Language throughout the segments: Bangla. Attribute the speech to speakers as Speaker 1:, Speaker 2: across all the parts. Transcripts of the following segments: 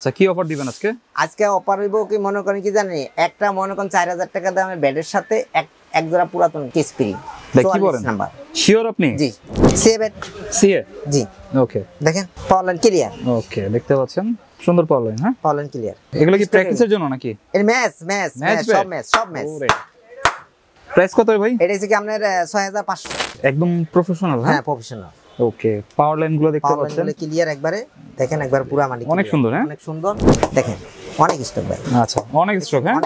Speaker 1: আচ্ছা কি অফার দিবেন আজকে?
Speaker 2: আজকে অফার হইব কি মনে করেন কি জানেন, একটা মনে করেন 4000 টাকা দামের বেডের সাথে এক জোড়া পুরাতন কেস ফ্রি।
Speaker 1: কি বলেন?
Speaker 2: নাম্বার
Speaker 1: শিওর আপনি?
Speaker 2: জি সিএ বেড।
Speaker 1: সিএ?
Speaker 2: জি
Speaker 1: ওকে
Speaker 2: দেখেন পাওয়ার লাইন ক্লিয়ার।
Speaker 1: ওকে দেখতে পাচ্ছেন সুন্দর পাওয়ার লাইন। হ্যাঁ
Speaker 2: পাওয়ার লাইন ক্লিয়ার।
Speaker 1: এগুলো কি প্র্যাকটিসের জন্য নাকি?
Speaker 2: এর ম্যাচ সব ম্যাচ।
Speaker 1: প্রাইস কত ভাই?
Speaker 2: এটা হচ্ছে কি আপনার 6500।
Speaker 1: একদম প্রফেশনাল?
Speaker 2: হ্যাঁ প্রফেশনাল।
Speaker 1: ওকে পাওয়ার লাইন গুলো দেখতে পাচ্ছেন
Speaker 2: ক্লিয়ার একবারে দেখেন, একবার পুরো মানে
Speaker 1: অনেক সুন্দর। হ্যাঁ
Speaker 2: অনেক সুন্দর দেখেন, অনেক স্টক ভাই।
Speaker 1: আচ্ছা অনেক স্টক। হ্যাঁ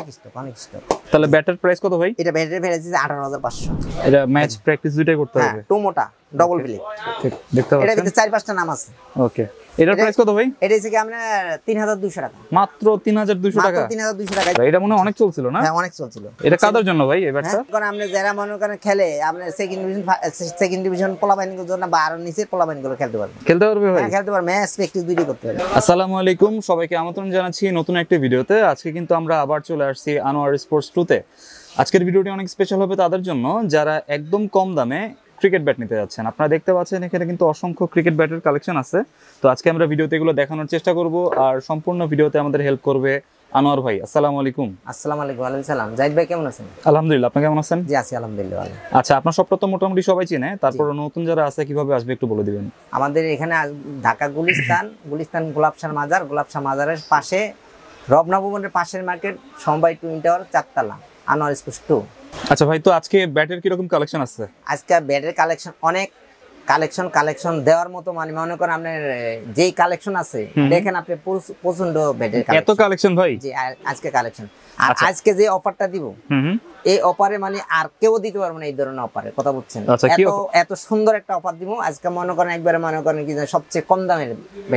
Speaker 2: অনেক স্টক।
Speaker 1: তাহলে ব্যাটার প্রাইস কত ভাই?
Speaker 2: এটা ব্যাটারি প্রাইস 18500।
Speaker 1: এটা ম্যাচ প্র্যাকটিস দুইটাই করতে হবে?
Speaker 2: হ্যাঁ টুমোটা ডাবল ফ্লিপ।
Speaker 1: ঠিক দেখতে পাচ্ছেন।
Speaker 2: এটার ভিতরে 4-5টা নাম আছে।
Speaker 1: ওকে এটার প্রাইস কত ভাই?
Speaker 2: এটা হচ্ছে কি আপনার 3200 টাকা।
Speaker 1: মাত্র 3200 টাকা?
Speaker 2: মাত্র 3200 টাকা।
Speaker 1: এটা মনে হয় অনেক চলছিল না?
Speaker 2: হ্যাঁ অনেক চলছিল।
Speaker 1: এটা কাদের জন্য ভাই এই ব্যাটটা?
Speaker 2: কারণ আপনি যারা মনে করেন খেলে আপনি সেকেন্ড ডিভিশন পোলাবাইনগুলোর জন্য বা আরো নিচের পোলাবাইনগুলো খেলতে পারবে ভাই? হ্যাঁ খেলতে পারবে, ম্যাচ প্র্যাকটিস দুইটাই করতে পারবে।
Speaker 1: আসসালামু আলাইকুম, সবাইকে আমন্ত্রণ জানাচ্ছি নতুন একটা ভিডিওতে। আজকে কিন্তু আমরা আবার চলে আসছি আনোয়ার স্পোর্টস 2 তে। আজকের ভিডিওটি অনেক স্পেশাল হবে তাদের জন্য যারা একদম কম দামে ক্রিকেট ব্যাট নিতে যাচ্ছেন। আপনারা দেখতে পাচ্ছেন এখানে কিন্তু অসংখ্য ক্রিকেট ব্যাটের কালেকশন আছে। তো আজকে আমরা ভিডিওতে এগুলো দেখানোর চেষ্টা করব, আর সম্পূর্ণ ভিডিওতে আমাদের হেল্প করবে আনোয়ার ভাই। আসসালামু আলাইকুম।
Speaker 2: আসসালামু আলাইকুম। ওয়ালাইকুম সালাম। জাহিদ ভাই কেমন আছেন?
Speaker 1: আলহামদুলিল্লাহ, আপনি কেমন আছেন?
Speaker 2: জি আছি আলহামদুলিল্লাহ ভালো।
Speaker 1: আচ্ছা আপনার সবটা তো মোটামুটি সবাই চিনে, তারপর নতুন যারা আছে কিভাবে আসবে একটু বলে দিবেন।
Speaker 2: আমাদের এখানে ঢাকা গুলিস্তান গোলাপশাহ মাজারের পাশে রবনা ভবনের পাশের মার্কেট সমবায় টুইন টাওয়ার 4 তলা আনোয়ার স্পোর্টস 2।
Speaker 1: আচ্ছা ভাই, তো আজকে ব্যাটের কি রকম কালেকশন আছে?
Speaker 2: আজকে ব্যাটের কালেকশন অনেক কালেকশন দেওয়ার মতো, মানে মনে করেন আপনার যেই কালেকশন আছে দেখেন আপনি প্রচন্ড ব্যাটের কালেকশন।
Speaker 1: এত কালেকশন ভাই?
Speaker 2: জি আজকে কালেকশন। আর আজকে যে অফারটা দিব এই অফারে মানে আর কেউ দিতে পারবে না এই ধরনের অফারের কথা বলছেন। এত সুন্দর একটা অফার দিব আজকে, মনে করেন একবারে মনে করেন কি সবচেয়ে কম দামের।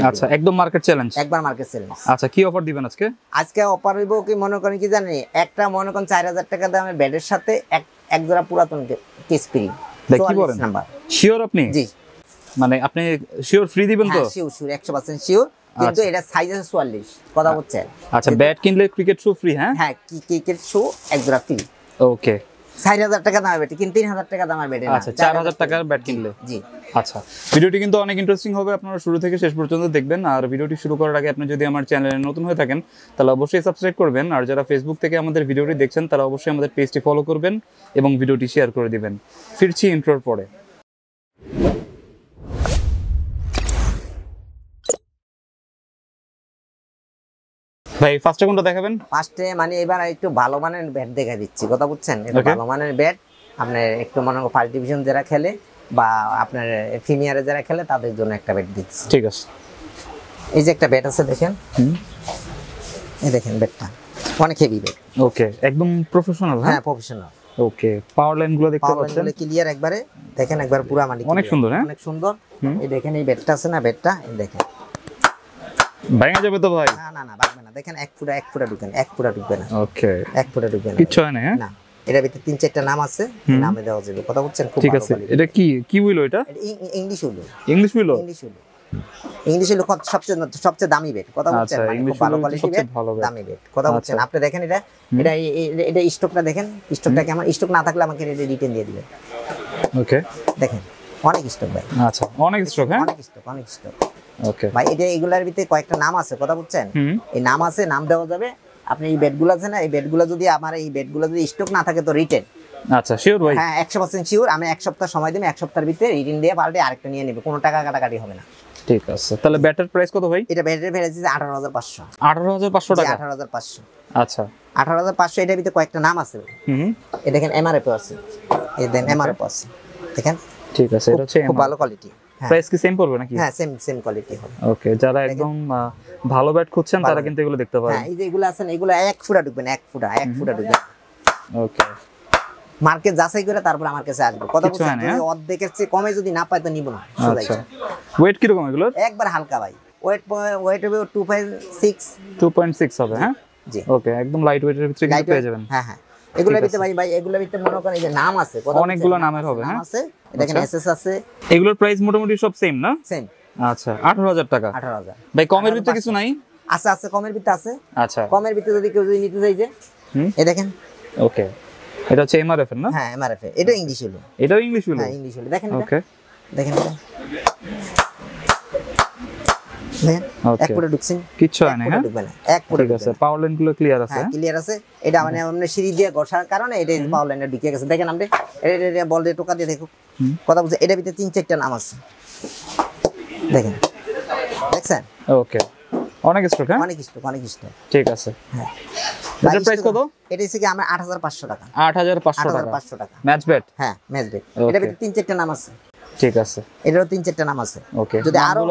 Speaker 1: আচ্ছা একদম মার্কেট চ্যালেঞ্জ।
Speaker 2: একবার মার্কেট চ্যালেঞ্জ।
Speaker 1: আচ্ছা কি অফার দিবেন আজকে?
Speaker 2: আজকে অফার হইব কি মনে করেন কি জানেন, একটা মনে করেন 4000 টাকা দামের ব্যাটের সাথে এক জোড়া পুরাতন কেস ফ্রি।
Speaker 1: কি বলেন? নাম্বার শিওর আপনি?
Speaker 2: জি মানে
Speaker 1: আপনি শিওর ফ্রি দিবেন তো?
Speaker 2: শিওর 100% শিওর, কিন্তু এটা সাইজ আছে 44 কথা বলছেন।
Speaker 1: আচ্ছা ব্যাট কিনলে ক্রিকেট শু ফ্রি? হ্যাঁ হ্যাঁ
Speaker 2: ক্রিকেট শু এক জোড়া ফ্রি।
Speaker 1: ওকে
Speaker 2: 4000 টাকা দামের ব্যাট, কিন্তু 3000 টাকা দামের ব্যাট না।
Speaker 1: আচ্ছা 4000 টাকার ব্যাট কিনলে?
Speaker 2: জি।
Speaker 1: আচ্ছা ভিডিওটি কিন্তু অনেক ইন্টারেস্টিং হবে, আপনারা শুরু থেকে শেষ পর্যন্ত দেখবেন। আর ভিডিওটি শুরু করার আগে আপনি যদি আমার চ্যানেলে নতুন হয়ে থাকেন তাহলে অবশ্যই সাবস্ক্রাইব করবেন, আর যারা ফেসবুক থেকে আমাদের ভিডিওটি দেখছেন তারা অবশ্যই আমাদের পেজটি ফলো করবেন এবং ভিডিওটি শেয়ার করে দিবেন। ফিরছি ইন্ট্রোর পরে। ভাই ফার্স্টে কোনটা দেখাবেন?
Speaker 2: ফার্স্টে মানে এবার একটু ভালো মানের ব্যাট দেখা দিচ্ছি কথা বুঝছেন। এটা ভালো মানের ব্যাট আপনার একটু মনে করেন ফার্স্ট ডিভিশন যারা খেলে বা আপনার প্রিমিয়ারে যারা খেলে তাদের জন্য একটা ব্যাট দিচ্ছি।
Speaker 1: ঠিক আছে।
Speaker 2: এই যে একটা ব্যাট আছে দেখেন, এই দেখেন ব্যাটটা অনেক হেভি ব্যাট।
Speaker 1: ওকে একদম প্রফেশনাল?
Speaker 2: হ্যাঁ প্রফেশনাল।
Speaker 1: ওকে পাওয়ার লাইন গুলো দেখতে পাচ্ছেন
Speaker 2: ক্লিয়ার একবারে দেখেন, একবার পুরো মানে
Speaker 1: অনেক সুন্দর। হ্যাঁ
Speaker 2: অনেক সুন্দর। এই দেখেন এই ব্যাটটা আছে না, ব্যাটটা এই দেখেন
Speaker 1: ভাঙা যাবে তো ভাই?
Speaker 2: না ভাঙবে না। দেখেন এক ফুটা ঢুকবে না।
Speaker 1: ওকে
Speaker 2: এক ফুটা ঢুকবে না,
Speaker 1: কিচ্ছু হয় না। হ্যাঁ
Speaker 2: না এটার ভিতরে 3-4টা নাম আছে, নামে দেওয়া যাবে কথা বলছেন। খুব
Speaker 1: ঠিক আছে। এটা কি হইলো? এটা
Speaker 2: ইংলিশ হইলো। সবচেয়ে দামি বেট কথা বলছেন, খুব ভালো কোয়ালিটি বেট, দামি বেট কথা বলছেন। আপনি দেখেন এটা স্টকটা দেখেন, স্টকটা কেমন। স্টক না থাকলে আমাকে এটা রিটার্ন দিয়ে দিবেন। ওকে দেখেন অনেক স্টক ভাই।
Speaker 1: আচ্ছা অনেক স্টক? হ্যাঁ
Speaker 2: অনেক স্টক।
Speaker 1: ওকে
Speaker 2: ভাই এটা এগুলার ভিতরে কয়েকটা নাম আছে কথা বলছেন, এই নাম আছে, নাম দেওয়া যাবে। আপনি এই বেডগুলো আছে না, এই বেডগুলো যদি স্টক না থাকে তো রিটার্ন।
Speaker 1: আচ্ছা শিওর ভাই?
Speaker 2: হ্যাঁ 100% শিওর। আমি 1 সপ্তাহ সময় দিই, 1 সপ্তাহের ভিতরে রিটার্ন দিয়ে পাল্টে আরেকটা নিয়ে নেবে, কোনো টাকা কাটাকাটি হবে না।
Speaker 1: ঠিক আছে। তাহলে ব্যাটের প্রাইস কত ভাই?
Speaker 2: এটা ব্যাটের প্রাইস 18500।
Speaker 1: 18500 টাকা?
Speaker 2: 18500।
Speaker 1: আচ্ছা
Speaker 2: 18500। এটার ভিতরে কয়েকটা নাম আছে। এই দেখেন এমআরএফ আছে, এই দেন এমআরএফ আছে দেখেন।
Speaker 1: ঠিক আছে। এটা হচ্ছে
Speaker 2: খুব ভালো কোয়ালিটি।
Speaker 1: প্রাইস কি সেম পড়বে নাকি?
Speaker 2: হ্যাঁ সেম কোয়ালিটি হবে।
Speaker 1: ওকে যারা একদম ভালো ব্যাট খুঁজছেন তারা কিন্তু এগুলো দেখতে পারেন।
Speaker 2: হ্যাঁ এই যে এগুলো আছেন, এগুলো 1 ফুটা ঢুকবেন, 1 ফুটা ঢুকবেন।
Speaker 1: ওকে
Speaker 2: মার্কেট যাচাই করে তারপর আমার কাছে আসবে কথা বলছেন। যদি অর্ধেকের চেয়ে কমে যদি না পাই তো নিব না।
Speaker 1: আচ্ছা ওয়েট কি রকম এগুলোর? একবার
Speaker 2: হালকা ভাই, ওয়েট হবে
Speaker 1: 2.6 হবে। হ্যাঁ
Speaker 2: জি
Speaker 1: ওকে একদম লাইট ওয়েটের ভিতরে কিন্তু পেয়ে যাবেন।
Speaker 2: হ্যাঁ এগুলোর ভিতরে ভাই এগুলোর ভিতরে মনে করেন এই যে নাম আছে,
Speaker 1: অনেকগুলো নামের হবে। হ্যাঁ
Speaker 2: আছে দেখেন এসএস আছে।
Speaker 1: এগুলোর প্রাইস মোটামুটি সব সেম না?
Speaker 2: সেম।
Speaker 1: আচ্ছা 18000 টাকা।
Speaker 2: 18000
Speaker 1: ভাই কমের ভিতরে কিছু নাই?
Speaker 2: আছে কমের ভিতরে আছে।
Speaker 1: আচ্ছা
Speaker 2: কমের ভিতরে যদি কেউ নিতে চাই যে এই দেখেন।
Speaker 1: ওকে এটা হচ্ছে এমআরএফ এর না?
Speaker 2: হ্যাঁ এমআরএফ। এটা ইংলিশ হলো।
Speaker 1: এটাও ইংলিশ হলো?
Speaker 2: হ্যাঁ ইংলিশ হলো। দেখেন
Speaker 1: ওকে
Speaker 2: দেখেন দেখেন এক ফুটে ঢুকছেন,
Speaker 1: কিচ্ছু হয় না, হ্যাঁ
Speaker 2: ঢুকবে না, এক ফুটে।
Speaker 1: ঠিক আছে, পাওয়ার লাইন গুলো ক্লিয়ার আছে,
Speaker 2: হ্যাঁ ক্লিয়ার আছে। এটা মানে আমরা সিঁড়ি দিয়ে ঘষার কারণে এটা পাওয়ার লাইনে ঢুকে গেছে। দেখেন আপনি এটা বল দিয়ে টোকা দিয়ে দেখো, কথা বলছে এটার ভিতরে 3-4টা নাম আছে, দেখেন দেখছেন?
Speaker 1: ওকে, অনেক স্টক, হ্যাঁ
Speaker 2: অনেক স্টক, অনেক স্টক।
Speaker 1: ঠিক আছে।
Speaker 2: হ্যাঁ,
Speaker 1: এটার প্রাইস কত?
Speaker 2: এটা হচ্ছে কি আমরা 8500 টাকা।
Speaker 1: 8500 টাকা,
Speaker 2: 8500 টাকা
Speaker 1: ম্যাচ বেট।
Speaker 2: হ্যাঁ ম্যাচ বেট। এটার ভিতরে 3-4টা নাম আছে,
Speaker 1: ঠিক আছে।
Speaker 2: এটারও 3-4টা নাম আছে।
Speaker 1: ওকে,
Speaker 2: যদি আরো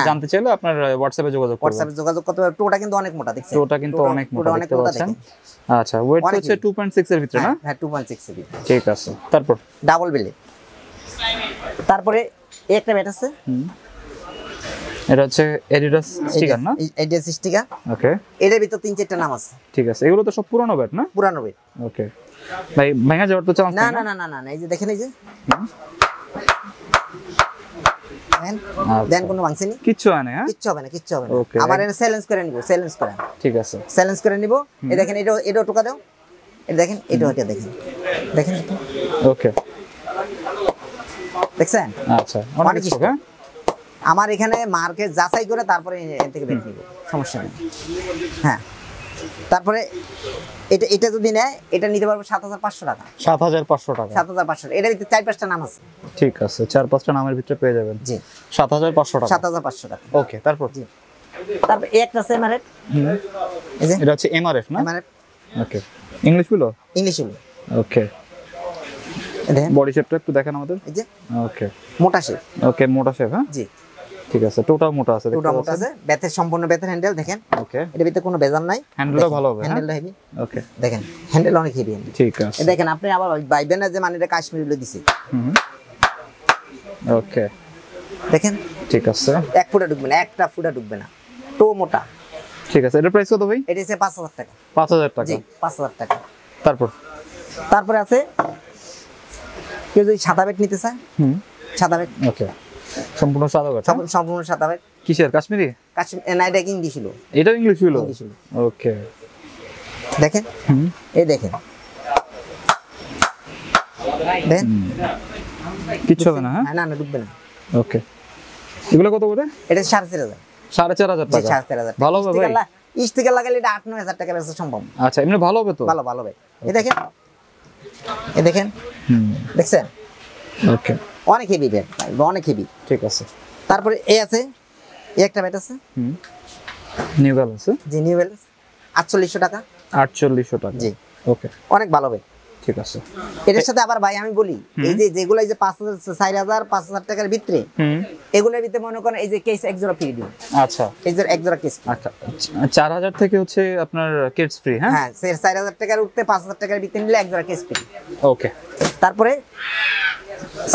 Speaker 1: জানতে চাইলে আপনার হোয়াটসঅ্যাপে যোগাযোগ করবেন।
Speaker 2: হোয়াটসঅ্যাপে যোগাযোগ করতে হবে। টোটা কিন্তু অনেক মোটা, দেখছেন?
Speaker 1: টোটা কিন্তু অনেক মোটা দেখতে পাচ্ছেন। আচ্ছা, ওয়েট হচ্ছে 2.6 এর ভিতরে, না?
Speaker 2: হ্যাঁ 2.6 এর ভিতরে।
Speaker 1: ঠিক আছে। তারপর
Speaker 2: ডাবল বেলে। তারপরে এই একটা ব্যাট আছে,
Speaker 1: এটা হচ্ছে এডিডাস স্টিকার, না?
Speaker 2: Adidas sticker.
Speaker 1: ওকে,
Speaker 2: এটার ভিতর 3-4টা নাম আছে।
Speaker 1: ঠিক আছে, এগুলো তো সব পুরানো ব্যাট, না?
Speaker 2: পুরানো ব্যাট।
Speaker 1: ওকে ভাই, ভাঙা যাওয়ার তো চান্স
Speaker 2: না
Speaker 1: নেই?
Speaker 2: না না না না, এই যে দেখেন, এই যে দেন
Speaker 1: আচ্ছা।
Speaker 2: দেন, কোনো ভাঙছেনি,
Speaker 1: কিচ্ছু হয় না, হ্যাঁ
Speaker 2: কিচ্ছু হবে না, কিচ্ছু হবে না।
Speaker 1: Okay.
Speaker 2: আবার এটা চ্যালেঞ্জ করে নিব, চ্যালেঞ্জ করে।
Speaker 1: ঠিক আছে,
Speaker 2: চ্যালেঞ্জ করে নিব। এই দেখেন, এটা টোকা দাও, এটা দেখেন, এটা দেখেন, দেখেন
Speaker 1: ওকে,
Speaker 2: দেখছেন?
Speaker 1: আচ্ছা, অনেক স্টক, হ্যাঁ
Speaker 2: আমার এখানে মার্কেট যাচাই করে তারপরে এখান থেকে বের নিব, সমস্যা নেই। হ্যাঁ, তারপরে এটা যদি নেয়, এটা নিতে পারবো 7500 টাকা।
Speaker 1: 7500 টাকা,
Speaker 2: 7500। এটার ভিতরে 4-5টা নাম আছে।
Speaker 1: ঠিক আছে, 4-5টা নামের ভিতরে পেয়ে যাবেন।
Speaker 2: জি,
Speaker 1: 7500 টাকা।
Speaker 2: 7500 টাকা।
Speaker 1: ওকে, তারপর
Speaker 2: জি, তারপর এই একটা আছে এমআরএফ। এই যে
Speaker 1: এটা হচ্ছে এমআরএফ, না?
Speaker 2: এমআরএফ
Speaker 1: ওকে, ইংলিশ বলো?
Speaker 2: ইংলিশ হলো।
Speaker 1: ওকে,
Speaker 2: দেখেন
Speaker 1: বডি শেপটা একটু দেখেন আমাদের।
Speaker 2: এই যে
Speaker 1: ওকে,
Speaker 2: মোটা শেপ।
Speaker 1: ওকে, মোটা শেপ, হ্যাঁ
Speaker 2: জি,
Speaker 1: ঠিক আছে, টোটাল মোটা আছে,
Speaker 2: টোটা মোটা আছে। বেথের সম্পূর্ণ বেথের হ্যান্ডেল দেখেন।
Speaker 1: ওকে,
Speaker 2: এর ভিতরে কোনো বেজাল নাই।
Speaker 1: হ্যান্ডেলটা ভালো হবে, হ্যাঁ
Speaker 2: হ্যান্ডেলটা হেভি।
Speaker 1: ওকে,
Speaker 2: দেখেন হ্যান্ডেল অনেক হেভি।
Speaker 1: ঠিক আছে।
Speaker 2: দেখেন আপনি আবার বাইবেন না যে মানে এটা কাশ্মীরি লো দিছি।
Speaker 1: ওকে,
Speaker 2: দেখেন
Speaker 1: ঠিক আছে,
Speaker 2: এক ফুটা ঢুকবে না, একটা ফুটা ঢুকবে না, তো মোটা।
Speaker 1: ঠিক আছে, এটার প্রাইস কত ভাই?
Speaker 2: এটা হচ্ছে 5000 টাকা।
Speaker 1: 5000 টাকা।
Speaker 2: জি, 5000 টাকা।
Speaker 1: তারপরে
Speaker 2: আছে কেউ যদি সাদা বেট নিতে চায়, সাদা বেট।
Speaker 1: ওকে, সম্পূর্ণ সাদা বেট,
Speaker 2: সম্পূর্ণ সাদা বেট।
Speaker 1: কিসের, কাশ্মীরি?
Speaker 2: কাশ্মীর না, এটা ইংলিশ ছিল।
Speaker 1: এটা ইংলিশ ছিল। ওকে,
Speaker 2: দেখেন এই দেখেন, দেন
Speaker 1: কিচ্ছু হবে না, হ্যাঁ
Speaker 2: না না, ঢুকবে না।
Speaker 1: ওকে, এগুলো কত করে?
Speaker 2: এটা 4500।
Speaker 1: 4500 টাকা।
Speaker 2: 4500।
Speaker 1: ভালো হবে ভাই?
Speaker 2: স্টিকার লাগালে এটা 8-9000 টাকা বেচা সম্ভব।
Speaker 1: আচ্ছা, এমনি ভালো হবে তো?
Speaker 2: ভালো ভালো ভাই। এই দেখেন, এই দেখেন, দেখছেন?
Speaker 1: ওকে,
Speaker 2: অনেক হেভি ব্যাট ভাই, অনেক হেভি।
Speaker 1: ঠিক আছে।
Speaker 2: তারপরে এই আছে, এই একটা ব্যাট আছে,
Speaker 1: নিউ ব্যালেন্স।
Speaker 2: জি, নিউ ব্যালেন্স 4800 টাকা।
Speaker 1: 4800 টাকা,
Speaker 2: জি,
Speaker 1: ওকে,
Speaker 2: অনেক ভালো ব্যাট।
Speaker 1: ঠিক আছে।
Speaker 2: এটার সাথে আবার ভাই আমি বলি, এই যে যেগুলো এই যে 5000 4000 5000 টাকার ভিতরে, এগুলোর ভিতরে মনে করেন এই যে কেস এক জোড়া ফ্রি দিই।
Speaker 1: আচ্ছা,
Speaker 2: এই যে এক জোড়া কেস।
Speaker 1: আচ্ছা, 4000 থেকে হচ্ছে আপনার কিডস ফ্রি, হ্যাঁ
Speaker 2: হ্যাঁ, 4000 টাকার উঠতে 5000 টাকার ভিতরে নিলে এক জোড়া কেস ফ্রি।
Speaker 1: ওকে,
Speaker 2: তারপরে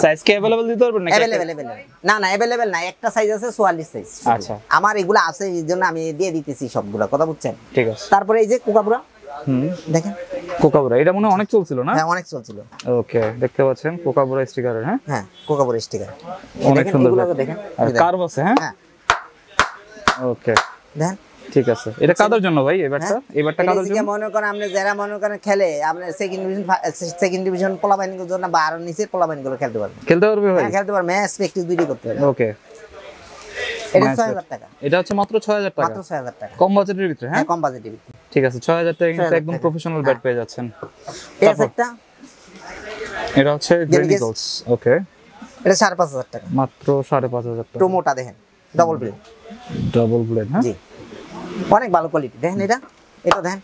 Speaker 1: সাইজ কি अवेलेबल দিতে পারবেন নাকি?
Speaker 2: अवेलेबल না না, अवेलेबल না, একটা সাইজ আছে 44 সাইজ।
Speaker 1: আচ্ছা,
Speaker 2: আমার এগুলো আছে, এইজন্য আমি দিয়ে দিতেছি সবগুলা, কথা বুঝছেন?
Speaker 1: ঠিক আছে।
Speaker 2: তারপরে এই যে কোকাবুরা, দেখেন
Speaker 1: কোকাবুরা, এটা মনে হয় অনেক চলছিল, না?
Speaker 2: হ্যাঁ, অনেক চলছিল।
Speaker 1: ওকে, দেখতে পাচ্ছেন কোকাবুরা স্টিকারের, হ্যাঁ
Speaker 2: হ্যাঁ, কোকাবুরা স্টিকার,
Speaker 1: অনেক সুন্দর,
Speaker 2: দেখেন
Speaker 1: আর কার্ভ আছে, হ্যাঁ ওকে,
Speaker 2: দেখেন,
Speaker 1: ঠিক আছে। এটা কাদের জন্য ভাই? এবারটা কাদের জন্য?
Speaker 2: মনে করেন আপনি যারা মনে করেন খেলে, আপনি সেকেন্ড ডিভিশন পোলাবাইনগুলোর জন্য বা আরো নিচের পোলাবাইনগুলো খেলতে পারবে।
Speaker 1: খেলতে পারবে ভাই?
Speaker 2: হ্যাঁ, খেলতে পারবে, ম্যাচ প্র্যাকটিস দুইটি করতে পারবে।
Speaker 1: ওকে,
Speaker 2: এটা 6000 টাকা।
Speaker 1: এটা হচ্ছে মাত্র 6000 টাকা,
Speaker 2: মাত্র 6000 টাকা,
Speaker 1: কম বাজেটের ভিতরে, হ্যাঁ
Speaker 2: কম বাজেটের ভিতরে।
Speaker 1: ঠিক আছে, 6000 টাকা কিন্তু একদম প্রফেশনাল ব্যাট পেয়ে যাচ্ছেন।
Speaker 2: এই আছে একটা,
Speaker 1: এটা হচ্ছে গ্রেনিগলস। ওকে,
Speaker 2: এটা 5500 টাকা,
Speaker 1: মাত্র 5500 টাকা।
Speaker 2: প্রোমোটা দেখেন, ডাবল ব্লেড,
Speaker 1: হ্যাঁ
Speaker 2: জি, অনেক ভালো কোয়ালিটি। দেখেন এটা দেখেন,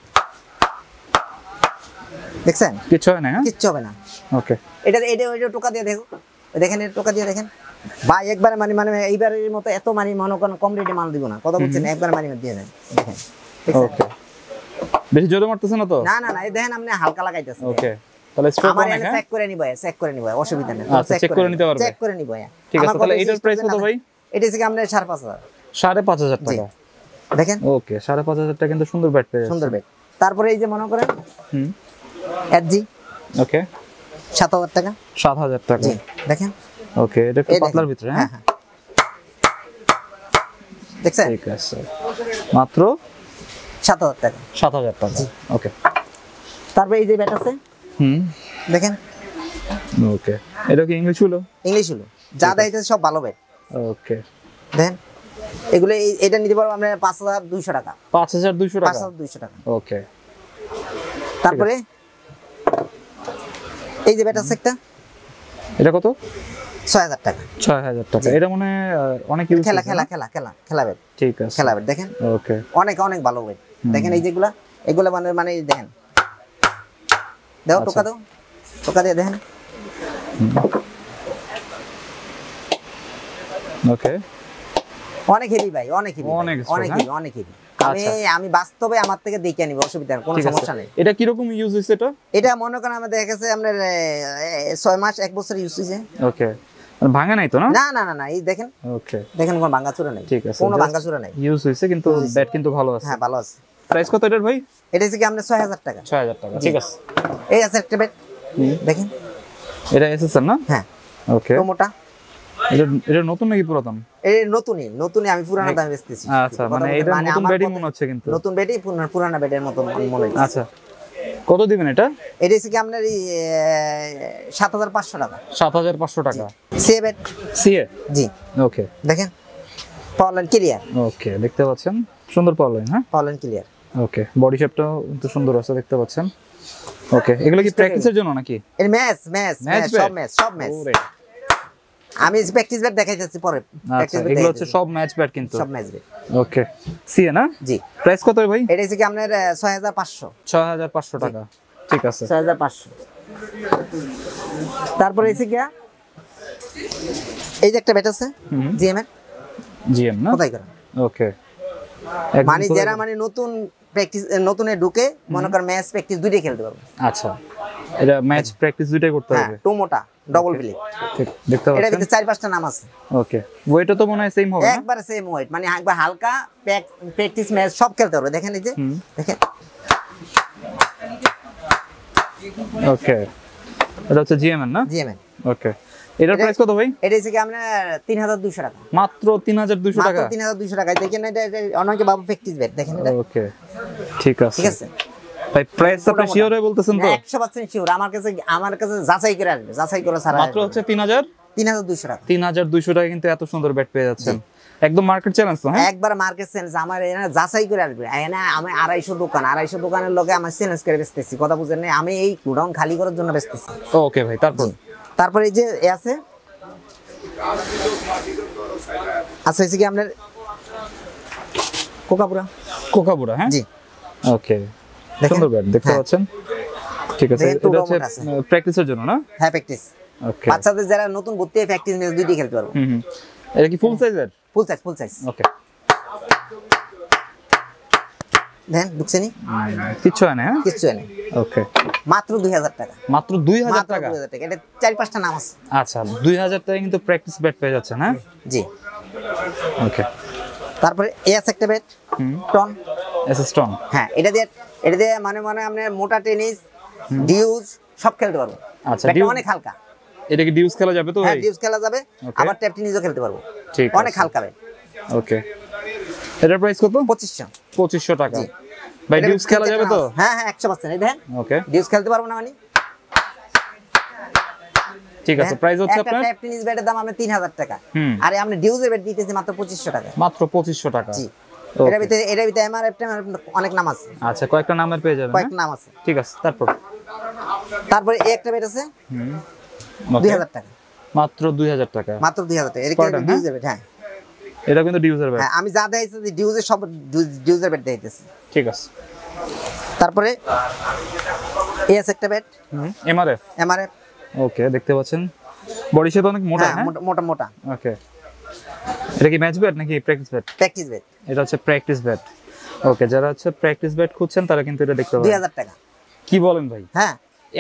Speaker 2: দেখছেন?
Speaker 1: কিচ্ছু হয় না, হ্যাঁ
Speaker 2: কিচ্ছু হবে না।
Speaker 1: ওকে,
Speaker 2: এটা টোকা দিয়ে দেখো, দেখেন, এটা টোকা দিয়ে দেখেন ভাই, একবারে মানে এইবারের মতো এত মনে করেন কম রেটে মাল দিব না, কথা বলছেন, একবার দিয়ে দেন, দেখেন।
Speaker 1: ওকে, বেশি জোরে মারতেছ না তো?
Speaker 2: না না না, এই দেখেন আপনি হালকা লাগাইতেছেন।
Speaker 1: ওকে, তাহলে স্ট্রোক
Speaker 2: আমার
Speaker 1: অনেক,
Speaker 2: চেক করে নিব, অসুবিধা নেই,
Speaker 1: আচ্ছা, চেক করে নিতে পারবে,
Speaker 2: চেক করে নিব।
Speaker 1: ঠিক আছে, তাহলে এটার প্রাইস কত ভাই?
Speaker 2: এটা হচ্ছে আমরা 5500।
Speaker 1: 5500 টাকা,
Speaker 2: দেখেন।
Speaker 1: ওকে, 5500 টাকা কিন্তু সুন্দর ব্যাট পেয়ে যাচ্ছে,
Speaker 2: সুন্দর ব্যাট। তারপরে এই যে মনে করেন এসজি,
Speaker 1: ওকে,
Speaker 2: 7000 টাকা,
Speaker 1: 7000 টাকা,
Speaker 2: জি, দেখেন।
Speaker 1: ওকে, এটা একটু পাতলার ভিতরে, হ্যাঁ
Speaker 2: দেখছেন?
Speaker 1: ঠিক আছে, মাত্র
Speaker 2: 7000 টাকা,
Speaker 1: 7000 টাকা, ওকে।
Speaker 2: তারপরে এই যে ব্যাট আছে, দেখেন।
Speaker 1: ওকে, এটা কি ইংলিশ হলো?
Speaker 2: ইংলিশ হলো, যা দেয় সব ভালো ব্যাট।
Speaker 1: ওকে,
Speaker 2: দেখেন, এগুলো এটা নিতে পারবো আমরা 5200 টাকা।
Speaker 1: 5200 টাকা।
Speaker 2: 5200 টাকা।
Speaker 1: ওকে।
Speaker 2: তারপরে এই যে ব্যাট আছে একটা,
Speaker 1: এটা কত?
Speaker 2: 6000 টাকা।
Speaker 1: 6000 টাকা। এটা মনে অনেক ইউজ
Speaker 2: খেলা ব্যাট। ঠিক আছে, খেলা ব্যাট দেখেন।
Speaker 1: ওকে,
Speaker 2: অনেক অনেক ভালো ব্যাট দেখেন। এই যেগুলা এগুলা মানে দেখেন, দাও টোকা দাও, টোকা দিয়ে দেখেন।
Speaker 1: ওকে,
Speaker 2: অনেক হেভি ভাই, অনেক হেভি, অনেক হেভি। আমি বাস্তবে আমার থেকে দেখে নিব, অসুবিধা নেই, কোনো সমস্যা নেই।
Speaker 1: এটা কি রকম ইউজ হইছে? এটা
Speaker 2: মনে করেন আমাদের দেখেছে আপনার 6 মাস 1 বছর ইউজ হইছে।
Speaker 1: ওকে, ভাঙা নাই তো? না
Speaker 2: না না না, এই দেখেন। ওকে, দেখেন কোনো ভাঙাচুরা নাই।
Speaker 1: ঠিক আছে,
Speaker 2: কোনো ভাঙাচুরা নাই,
Speaker 1: ইউজ হইছে কিন্তু ব্যাট কিন্তু ভালো আছে।
Speaker 2: হ্যাঁ, ভালো আছে।
Speaker 1: প্রাইস কত এটার ভাই?
Speaker 2: এটা হচ্ছে কি আমরা 6000 টাকা।
Speaker 1: 6000 টাকা, ঠিক আছে।
Speaker 2: এই আছে একটা ব্যাট দেখেন,
Speaker 1: এটা এসএসআর না?
Speaker 2: হ্যাঁ।
Speaker 1: ওকে,
Speaker 2: মোটা।
Speaker 1: এটা নতুন নাকি পুরাতন?
Speaker 2: এই নতুনই আমি পুরানা দামে বেচতেছি।
Speaker 1: আচ্ছা, মানে এটা নতুন ব্যাটই মনে হচ্ছে কিন্তু।
Speaker 2: নতুন ব্যাটই পুরানা ব্যাটের মতো মনে হচ্ছে।
Speaker 1: আচ্ছা, কত দিবেন এটা?
Speaker 2: এটা হচ্ছে কি আপনার 7500 টাকা।
Speaker 1: 7500 টাকা।
Speaker 2: CA bat.
Speaker 1: সিএ?
Speaker 2: জি।
Speaker 1: ওকে,
Speaker 2: দেখেন পাওয়ার লাইন ক্লিয়ার।
Speaker 1: ওকে, দেখতে পাচ্ছেন সুন্দর পাওয়ার লাইন। হ্যাঁ,
Speaker 2: পাওয়ার লাইন ক্লিয়ার।
Speaker 1: ওকে, বডি শেপটাও কিন্তু সুন্দর আছে, দেখতে পাচ্ছেন। ওকে, এগুলো কি প্র্যাকটিসের জন্য নাকি?
Speaker 2: এর ম্যাচ সব ম্যাচ। আমি প্র্যাকটিস ব্যাট দেখাই যাচ্ছি পরে।
Speaker 1: আচ্ছা, এগুলো হচ্ছে সব ম্যাচ ব্যাট কিন্তু।
Speaker 2: সব ম্যাচ ব্যাট।
Speaker 1: ওকে, সিএ না?
Speaker 2: জি।
Speaker 1: প্রাইস কত ভাই?
Speaker 2: এটা হচ্ছে কি আপনার 6500।
Speaker 1: 6500 টাকা, ঠিক আছে।
Speaker 2: 6500। তারপরে এসে কি এই যে একটা ব্যাট আছে জিএম এর।
Speaker 1: জিএম না?
Speaker 2: কোথায় করা?
Speaker 1: ওকে,
Speaker 2: মানে যারা মানে নতুন প্র্যাকটিস নতুনে ঢুকে মনে কর ম্যাচ প্র্যাকটিস দুইটাই খেলতে পারবে।
Speaker 1: আচ্ছা, এটা ম্যাচ প্র্যাকটিস দুইটাই করতে হবে।
Speaker 2: হ্যাঁ, টোমোটা ডাবল প্লে।
Speaker 1: ঠিক, দেখতে পাচ্ছেন।
Speaker 2: এটার ভিতরে 4-5টা নাম আছে।
Speaker 1: ওকে, ওয়েটও তো মনে হয় সেম হবে না?
Speaker 2: একবারে সেম ওয়েট, মানে একবার হালকা প্র্যাকটিস ম্যাচ সব খেলতে পারবে। দেখেন এই যে, দেখেন।
Speaker 1: ওকে, এটা হচ্ছে জিএমএন না?
Speaker 2: জিএমএন।
Speaker 1: ওকে, এটার প্রাইস কত ভাই?
Speaker 2: এটা হচ্ছে কি আপনার 3200 টাকা।
Speaker 1: মাত্র 3200 টাকা?
Speaker 2: মাত্র 3200 টাকা। দেখেন এটা অনেকে বাবু প্র্যাকটিস ব্যাট দেখেন এটা।
Speaker 1: ওকে, ঠিক আছে,
Speaker 2: ঠিক আছে
Speaker 1: ভাই। প্রাইস আপনি শিওর হয়ে বলতেছেন তো?
Speaker 2: 100% শিওর। আমার কাছে যাচাই করে আসবে, যাচাই করে ছাড়া।
Speaker 1: মাত্র হচ্ছে 3200 টাকা। 3200 টাকা কিন্তু এত সুন্দর ব্যাট পেয়ে যাচ্ছেন। একদম মার্কেট চ্যালেঞ্জ তো? হ্যাঁ,
Speaker 2: একবার মার্কেট চ্যালেঞ্জ। আমার এখানে যাচাই করে আসবে। এখানে আমি 250 দোকানের লোকে আমার চ্যালেঞ্জ করে বেচতেছি, কথা বুঝেন না? আমি এই গোডাউন খালি করার জন্য বেচতেছি।
Speaker 1: ওকে ভাই,
Speaker 2: তারপরে এই যে আছে হচ্ছে কি আপনার কোকাপুরা।
Speaker 1: হ্যাঁ,
Speaker 2: জি।
Speaker 1: ওকে, সুন্দর ব্যাট দেখতে পাচ্ছেন। ঠিক আছে, এটা হচ্ছে প্র্যাকটিসের জন্য না?
Speaker 2: হ্যাঁ, প্র্যাকটিস। ওকে, বাচ্চাদের যারা নতুন ভর্তি হয় প্র্যাকটিস ম্যাচ দুইটাই খেলতে পারবে।
Speaker 1: এটা কি ফুল সাইজের?
Speaker 2: ফুল সাইজ।
Speaker 1: ওকে,
Speaker 2: দেন ঢুকছেনি
Speaker 1: কিচ্ছু হয় না? হ্যাঁ,
Speaker 2: কিচ্ছু হয় না।
Speaker 1: ওকে,
Speaker 2: মাত্র 2000 টাকা।
Speaker 1: মাত্র 2000 টাকা?
Speaker 2: এটা 4-5টা নাম আছে।
Speaker 1: আচ্ছা, 2000 টাকা কিন্তু প্র্যাকটিস ব্যাট পেয়ে যাচ্ছে না?
Speaker 2: জি।
Speaker 1: ওকে,
Speaker 2: তারপরে এস একটা ব্যাট টন
Speaker 1: এসএস টন।
Speaker 2: হ্যাঁ, এটা দিয়ে মানে আপনার মোটা টেনিস ডিউজ সব খেলতে পারবো।
Speaker 1: আচ্ছা,
Speaker 2: এটা অনেক হালকা।
Speaker 1: এটা কি ডিউজ খেলা যাবে তো ভাই?
Speaker 2: হ্যাঁ, ডিউজ খেলা যাবে, আবার ট্যাপ টেনিসও খেলতে পারবো।
Speaker 1: ঠিক,
Speaker 2: অনেক হালকা ব্যাট।
Speaker 1: ওকে, এটার প্রাইস কত? 2500 টাকা। ভাই ডিউজ খেলা যাবে তো?
Speaker 2: হ্যাঁ হ্যাঁ, 100%। এই দেখেন,
Speaker 1: ওকে,
Speaker 2: ডিউজ খেলতে পারবো না মানে?
Speaker 1: ঠিক আছে। প্রাইস হচ্ছে আপনার
Speaker 2: ট্যাপ টেনিস ব্যাটের দাম আমরা 3000 টাকা। আরে আমরা ডিউজের ব্যাট দিতেছি মাত্র 2500 টাকা।
Speaker 1: মাত্র 2500 টাকা? জি।
Speaker 2: এর ভিতরে এমআরএফ অনেক নাম আছে।
Speaker 1: আচ্ছা, কয়েকটা নামের পেয়ে যাবেন।
Speaker 2: কয়েকটা নাম আছে।
Speaker 1: ঠিক আছে,
Speaker 2: তারপরে এই একটা ব্যাট আছে 2000 টাকা।
Speaker 1: মাত্র 2000 টাকা?
Speaker 2: মাত্র 2000 টাকা। এটা কি ডিউজের ব্যাট? হ্যাঁ,
Speaker 1: এটা কিন্তু ডিউজের ব্যাট।
Speaker 2: হ্যাঁ, আমি যা দেখাইছি ডিউজের সব ডিউজের ব্যাট দেখাইতেছি।
Speaker 1: ঠিক আছে।
Speaker 2: তারপরে এস একটা ব্যাট
Speaker 1: এমআরএফ। ওকে, দেখতে পাচ্ছেন বডি শেপ অনেক মোটা। হ্যাঁ,
Speaker 2: মোটা।
Speaker 1: ওকে, এটা কি ম্যাচ ব্যাট নাকি প্র্যাকটিস ব্যাট?
Speaker 2: Practice bat.
Speaker 1: এটা হচ্ছে প্র্যাকটিস ব্যাট। ওকে, যারা হচ্ছে প্র্যাকটিস ব্যাট খুঁজছেন তারা কিন্তু এটা দেখতে পারেন।
Speaker 2: 2000 টাকা।
Speaker 1: কি বলেন ভাই?
Speaker 2: হ্যাঁ,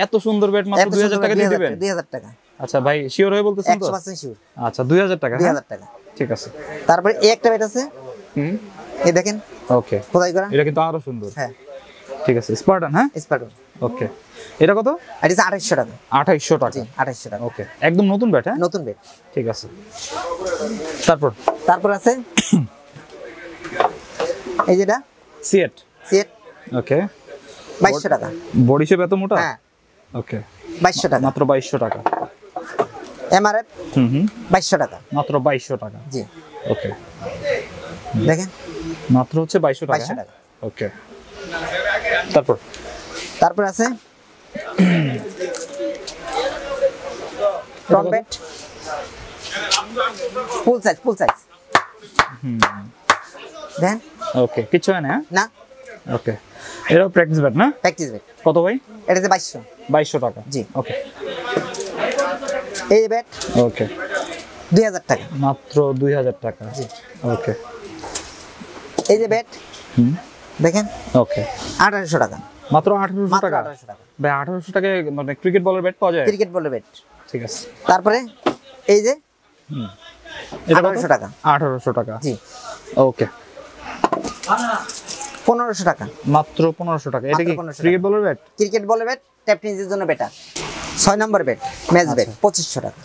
Speaker 1: এত সুন্দর ব্যাট মাত্র 2000 টাকা দিয়ে দিবেন?
Speaker 2: 2000 টাকা।
Speaker 1: আচ্ছা ভাই, শিওর হয়ে বলতেছেন তো?
Speaker 2: 100% শিওর।
Speaker 1: আচ্ছা, 2000 টাকা?
Speaker 2: 2000 টাকা।
Speaker 1: ঠিক আছে।
Speaker 2: তারপরে এই একটা ব্যাট আছে। এই দেখেন।
Speaker 1: ওকে,
Speaker 2: খোদাই করা।
Speaker 1: এটা কিন্তু আরো সুন্দর।
Speaker 2: হ্যাঁ,
Speaker 1: ঠিক আছে, স্পার্টান। হ্যাঁ,
Speaker 2: স্পার্টান।
Speaker 1: ওকে, এটা কত?
Speaker 2: এটা 2800 টাকা।
Speaker 1: 2800 টাকা?
Speaker 2: জি, 2800 টাকা।
Speaker 1: ওকে, একদম নতুন ব্যাট? হ্যাঁ,
Speaker 2: নতুন ব্যাট।
Speaker 1: ঠিক আছে। তারপর
Speaker 2: আছে এই যেটা
Speaker 1: সিএট। ওকে,
Speaker 2: 2200 টাকা।
Speaker 1: বডি শেপ এত মোটা?
Speaker 2: হ্যাঁ।
Speaker 1: ওকে,
Speaker 2: 2200 টাকা।
Speaker 1: মাত্র 2200 টাকা।
Speaker 2: এমআরএফ 2200 টাকা।
Speaker 1: মাত্র 2200 টাকা?
Speaker 2: জি।
Speaker 1: ওকে,
Speaker 2: দেখেন
Speaker 1: মাত্র হচ্ছে 2200 টাকা।
Speaker 2: 2200 টাকা।
Speaker 1: ওকে, তারপর
Speaker 2: আছে টন বেড ফুল সাইজ দেন।
Speaker 1: ওকে, কিছু হয় না?
Speaker 2: না।
Speaker 1: ওকে, এটাও প্র্যাকটিস ব্যাট না?
Speaker 2: Practice bat.
Speaker 1: কত ভাই?
Speaker 2: এটা যে 2200
Speaker 1: টাকা।
Speaker 2: জি।
Speaker 1: ওকে,
Speaker 2: এই যে ব্যাট
Speaker 1: ওকে
Speaker 2: 2000 টাকা,
Speaker 1: মাত্র 2000 টাকা।
Speaker 2: জি।
Speaker 1: ওকে,
Speaker 2: এই যে ব্যাট দেখেন
Speaker 1: ওকে
Speaker 2: 1800 টাকা,
Speaker 1: মাত্র 1800 টাকা।
Speaker 2: 1800 টাকা
Speaker 1: ভাই 1800 টাকায় মানে ক্রিকেট বলের ব্যাট পাওয়া যায়?
Speaker 2: ক্রিকেট বলের ব্যাট।
Speaker 1: ঠিক আছে,
Speaker 2: তারপরে এই যে
Speaker 1: এটা
Speaker 2: 1800 টাকা।
Speaker 1: 1800 টাকা,
Speaker 2: জি।
Speaker 1: ওকে
Speaker 2: 1500 টাকা,
Speaker 1: মাত্র 1500 টাকা। এটা কি ক্রিকেট বলের ব্যাট?
Speaker 2: ক্রিকেট বলের ব্যাট, ট্যাপ টেনিসের জন্য বেটার। 6 নম্বর ব্যাট ম্যাচ ব্যাট 2500 টাকা।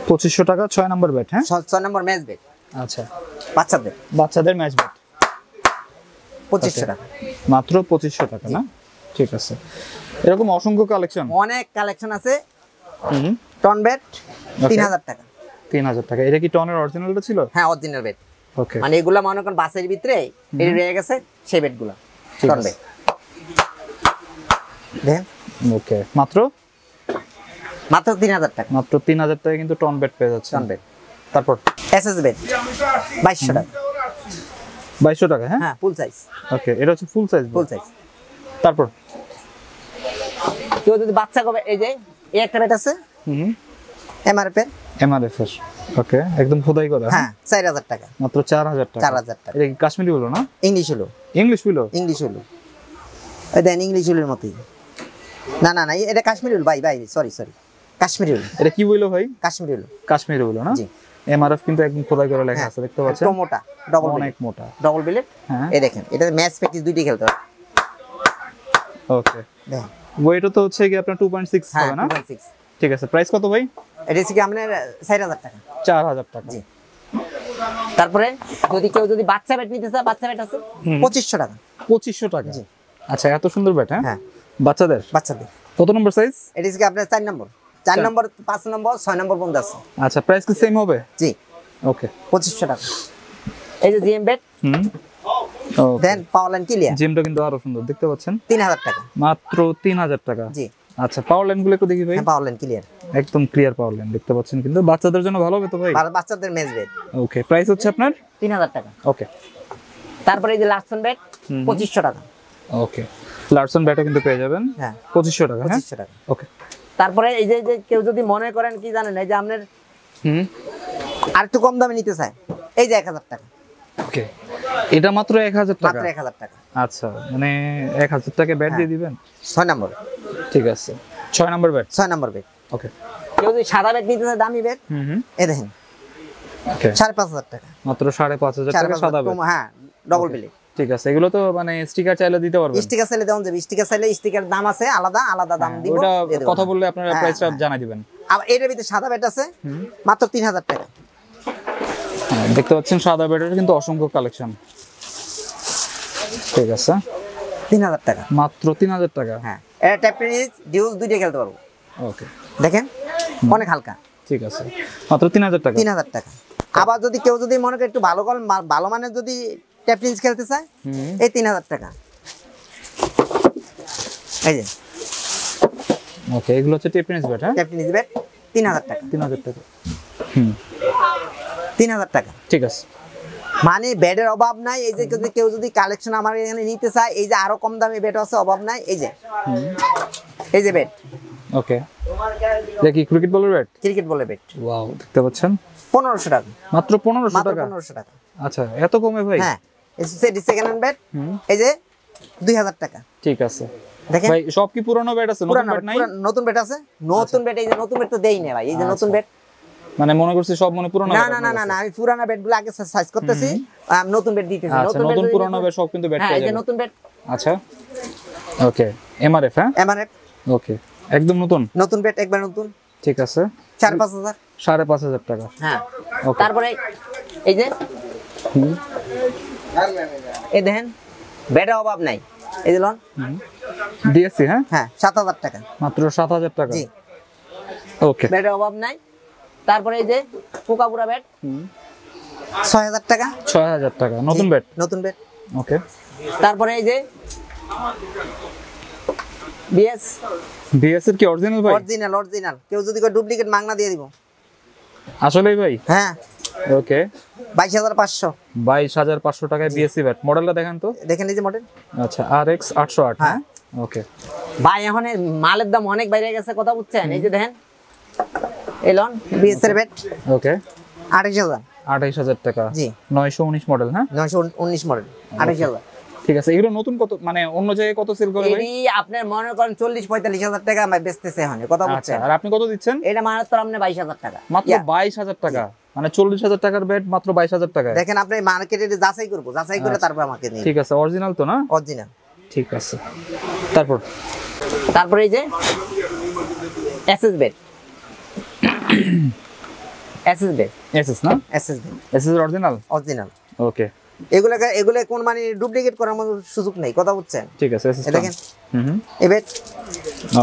Speaker 1: 2500 টাকা 6 নম্বর ব্যাট। হ্যাঁ,
Speaker 2: 6 নম্বর ম্যাচ ব্যাট।
Speaker 1: আচ্ছা,
Speaker 2: বাচ্চাদের
Speaker 1: ম্যাচ ব্যাট
Speaker 2: 2500 টাকা,
Speaker 1: মাত্র 2500 টাকা না? ঠিক আছে, এরকম অসংখ্য কালেকশন,
Speaker 2: অনেক কালেকশন আছে। টন ব্যাট 3000 টাকা।
Speaker 1: 3000 টাকা। এটা কি টনের অরিজিনালটা ছিল?
Speaker 2: হ্যাঁ, অরিজিনাল ব্যাট।
Speaker 1: ওকে,
Speaker 2: মানে এগুলা মনে করেন বাসের ভিতরে এই রয়ে গেছে সেই ব্যাটগুলো টন ব্যাট। দেখেন,
Speaker 1: ওকে মাত্র
Speaker 2: 3000 টাকা।
Speaker 1: মাত্র 3000 টাকা কিন্তু টন ব্যাট পেয়ে যাচ্ছে।
Speaker 2: Ton bat.
Speaker 1: তারপর
Speaker 2: এসএস ব্যাট 2200 টাকা।
Speaker 1: 2200 টাকা। হ্যাঁ,
Speaker 2: ফুল সাইজ।
Speaker 1: ওকে, এটা হচ্ছে ফুল সাইজ। তারপর
Speaker 2: কেউ যদি বাচ্চা কবে, এই যে এই একটা ব্যাট আছে এমআরএফ এর।
Speaker 1: ওকে, একদম খোদাই করা।
Speaker 2: হ্যাঁ, 4000 টাকা।
Speaker 1: মাত্র 4000 টাকা।
Speaker 2: 4000 টাকা।
Speaker 1: এটা কি কাশ্মীরি হলো না?
Speaker 2: ইংলিশ হলো।
Speaker 1: ইংলিশ
Speaker 2: হলো। এই দেন ইংলিশ হলোর মতই। না, এটা কাশ্মীরি হলো ভাই, সরি কাশ্মীরি হলো।
Speaker 1: এটা কি বললো ভাই?
Speaker 2: কাশ্মীরি হলো
Speaker 1: না?
Speaker 2: জি।
Speaker 1: এমআরএফ কিন্তু একদম খোদাই করা লেখা আছে, দেখতে পাচ্ছেন?
Speaker 2: মোটা, ডাবল
Speaker 1: অনেক মোটা,
Speaker 2: ডাবল বিলেট।
Speaker 1: হ্যাঁ,
Speaker 2: এই দেখেন, এটা ম্যাচ প্র্যাকটিস দুইটাই খেলতে হবে।
Speaker 1: ওকে, দেখেন ওয়েটও তো হচ্ছে কি আপনার 2.6 হবে না?
Speaker 2: 2.6।
Speaker 1: ঠিক আছে, প্রাইস কত ভাই?
Speaker 2: এটা হচ্ছে কি আপনার 4000 টাকা।
Speaker 1: 4000 টাকা।
Speaker 2: জি। তারপরে যদি বাচ্চা ব্যাট নিতে চায়, বাচ্চা ব্যাট আছে 2500 টাকা।
Speaker 1: 2500 টাকা।
Speaker 2: জি।
Speaker 1: আচ্ছা, এত সুন্দর ব্যাট।
Speaker 2: হ্যাঁ,
Speaker 1: বাচ্চাদের কত নম্বর সাইজ?
Speaker 2: এটা হচ্ছে কি আপনার 4 নম্বর, 4 নম্বর, 5 নম্বর, 6 নম্বর পর্যন্ত আছে।
Speaker 1: আচ্ছা, প্রাইস কি সেম হবে?
Speaker 2: জি।
Speaker 1: ওকে,
Speaker 2: 2500 টাকা। এই যে জিএম ব্যাট।
Speaker 1: ওকে,
Speaker 2: দেন পাওয়ার লাইন ক্লিয়ার।
Speaker 1: জিমটা কিন্তু আরো সুন্দর, দেখতে পাচ্ছেন?
Speaker 2: 3000 টাকা।
Speaker 1: মাত্র 3000 টাকা।
Speaker 2: জি।
Speaker 1: আচ্ছা, পাওয়ার লাইন গুলো একটু দেখি ভাই।
Speaker 2: পাওয়ার লাইন ক্লিয়ার,
Speaker 1: একদম ক্লিয়ার পাওয়ার লাইন, দেখতে পাচ্ছেন? কিন্তু বাচ্চাদের জন্য ভালো হবে তো ভাই?
Speaker 2: বাচ্চাদের ম্যাচ ব্যাট।
Speaker 1: ওকে, প্রাইস হচ্ছে আপনার
Speaker 2: 3000 টাকা।
Speaker 1: ওকে,
Speaker 2: তারপরে এই যে লার্সন ব্যাট 2500 টাকা।
Speaker 1: ওকে, লার্সন ব্যাটও কিন্তু পেয়ে যাবেন।
Speaker 2: হ্যাঁ,
Speaker 1: 2500 টাকা।
Speaker 2: 2500 টাকা।
Speaker 1: ওকে,
Speaker 2: তারপরে এই যে কেউ যদি মনে করেন কি জানেন, এই যে আপনার আর একটু কম দামে নিতে চায়, এই যে 1000 টাকা।
Speaker 1: ওকে, এটা মাত্র 1000 টাকা।
Speaker 2: মাত্র 1000 টাকা।
Speaker 1: আচ্ছা, মানে 1000 টাকা ব্যাট দিয়ে দিবেন?
Speaker 2: 6 নম্বর।
Speaker 1: ঠিক আছে, 6 নম্বর ব্যাট।
Speaker 2: 6 নম্বর ব্যাট।
Speaker 1: ওকে,
Speaker 2: কেউ যদি সাদা ব্যাট নিতে চায়, দামি ব্যাট, এই দেখেন
Speaker 1: ওকে,
Speaker 2: 5500 টাকা।
Speaker 1: মাত্র 5500 টাকা সাদা ব্যাট।
Speaker 2: হ্যাঁ, ডাবল বিলেট।
Speaker 1: ঠিক আছে, এগুলো তো মানে স্টিকার চাইলে দিতে পারবেন?
Speaker 2: স্টিকার চাইলে দেওয়া যাবে। স্টিকার চাইলে স্টিকার দাম আছে আলাদা দাম দিব।
Speaker 1: ওটা কথা বললে আপনারা প্রাইসটা জানাই দিবেন।
Speaker 2: আর এটার ভিতরে সাদা ব্যাট আছে মাত্র 3000 টাকা।
Speaker 1: হ্যাঁ, দেখতে পাচ্ছেন সাদা ব্যাটের কিন্তু অসংখ্য কালেকশন। ঠিক আছে,
Speaker 2: 3000 টাকা।
Speaker 1: মাত্র 3000 টাকা।
Speaker 2: হ্যাঁ, এটা ট্যাপ টেনিস ডিউস দুইটা খেলতে পারবো।
Speaker 1: ওকে,
Speaker 2: দেখেন অনেক হালকা।
Speaker 1: ঠিক আছে, মাত্র 3000 টাকা।
Speaker 2: 3000 টাকা। আবার যদি কেউ যদি মনে করে একটু ভালো মানের যদি ট্যাপ টেনিস খেলতে চায়, এই 3000 টাকা। এই যে
Speaker 1: ওকে, এগুলো হচ্ছে টেপ টেনিস ব্যাট। হ্যাঁ,
Speaker 2: ট্যাপ টেনিস ব্যাট 3000 টাকা।
Speaker 1: 3000 টাকা।
Speaker 2: 3000 টাকা।
Speaker 1: ঠিক আছে,
Speaker 2: মানে ব্যাটের অভাব নাই। এই যে কেউ যদি কালেকশন আমার এখানে নিতে চায়, এই যে আরো কম দামি ব্যাট আছে, অভাব নাই। এই যে ব্যাট।
Speaker 1: ওকে, দেখি ক্রিকেট বলের ব্যাট।
Speaker 2: ক্রিকেট বলের ব্যাট।
Speaker 1: ওয়াও, দেখতে পাচ্ছেন?
Speaker 2: 1500 টাকা।
Speaker 1: মাত্র 1500 টাকা।
Speaker 2: 1500 টাকা।
Speaker 1: আচ্ছা, এত কমে ভাই?
Speaker 2: হ্যাঁ, সেকেন্ড হ্যান্ড ব্যাট। এই যে 2000 টাকা।
Speaker 1: ঠিক আছে,
Speaker 2: দেখেন
Speaker 1: ভাই সব কি পুরানো ব্যাট আছে, নতুন ব্যাট নাই?
Speaker 2: নতুন ব্যাট আছে। নতুন ব্যাট, এই যে নতুন ব্যাট তো দেই না ভাই। এই যে নতুন ব্যাট,
Speaker 1: মানে মনে করছি সব মনে পুরানো ব্যাট।
Speaker 2: না, আমি পুরানো ব্যাটগুলো আগে সাইজ করতেছি, নতুন ব্যাট দিতেছি।
Speaker 1: নতুন পুরানো ব্যাট সব কিন্তু ব্যাট
Speaker 2: হ্যাঁ,
Speaker 1: পেয়ে
Speaker 2: এই যে
Speaker 1: যাবেন।
Speaker 2: নতুন ব্যাট।
Speaker 1: আচ্ছা, ওকে, এমআরএফ। হ্যাঁ,
Speaker 2: এমআরএফ।
Speaker 1: ওকে, একদম নতুন
Speaker 2: ব্যাট, একবার নতুন।
Speaker 1: ঠিক আছে,
Speaker 2: 4-5000।
Speaker 1: 5500 টাকা।
Speaker 2: হ্যাঁ,
Speaker 1: ওকে,
Speaker 2: তারপরে এই যে এই দেখেন ব্যাটের অভাব নাই। এই যে লন
Speaker 1: ডিএসসি। হ্যাঁ,
Speaker 2: 7000 টাকা।
Speaker 1: মাত্র 7000 টাকা।
Speaker 2: জি।
Speaker 1: ওকে,
Speaker 2: ব্যাটের অভাব নাই। তারপরে এই যে কোকাপুরা ব্যাট 6000 টাকা।
Speaker 1: 6000 টাকা নতুন বেড।
Speaker 2: নতুন বেড।
Speaker 1: ওকে।
Speaker 2: তারপরে এই যে বিএস
Speaker 1: এর কি অরিজিনাল ভাই?
Speaker 2: অরিজিনাল কেউ যদি কয় ডুপ্লিকেট মাগনা দিয়ে দিব।
Speaker 1: আসলেই ভাই?
Speaker 2: হ্যাঁ।
Speaker 1: ওকে।
Speaker 2: 22500।
Speaker 1: 22500 টাকায় বিএসসি ব্যাট। মডেলটা দেখেন তো।
Speaker 2: দেখেন এই যে মডেল।
Speaker 1: আচ্ছা RX 808। হ্যাঁ। ওকে।
Speaker 2: ভাই এখন মালের দাম অনেক বাইরে গেছে, কথা বুঝছেন? এই যে দেখেন এলন বিএস এর ব্যাট।
Speaker 1: ওকে।
Speaker 2: 28000
Speaker 1: টাকা।
Speaker 2: জি।
Speaker 1: 919 মডেল। হ্যাঁ
Speaker 2: 919 মডেল 28000।
Speaker 1: ঠিক আছে। এগুলো নতুন কত, মানে অন্য জায়গায় কত সেল করে ভাই?
Speaker 2: এই আপনি মনে করেন 40-45,000 টাকা আমি বেচতেছে এখন, কথা বুঝছেন?
Speaker 1: আর আপনি কত দিচ্ছেন?
Speaker 2: এটা মাত্র আপনি 22000 টাকা।
Speaker 1: মাত্র 22000 টাকা, মানে 40000 টাকার ব্যাট মাত্র 22000 টাকায়।
Speaker 2: দেখেন আপনি মার্কেটে যাচাই করব, যাচাই করে তারপর আমাকে নিন।
Speaker 1: ঠিক আছে। অরিজিনাল তো না?
Speaker 2: অরিজিনাল।
Speaker 1: ঠিক আছে।
Speaker 2: তারপর এই যে এসএস বেড। এসএস না? SS
Speaker 1: original. ওকে।
Speaker 2: এগুলা কোন মানে ডুপ্লিকেট করার মতো সুযোগ নেই, কথা বুঝছেন?
Speaker 1: ঠিক আছে।
Speaker 2: দেখেন এই বেড।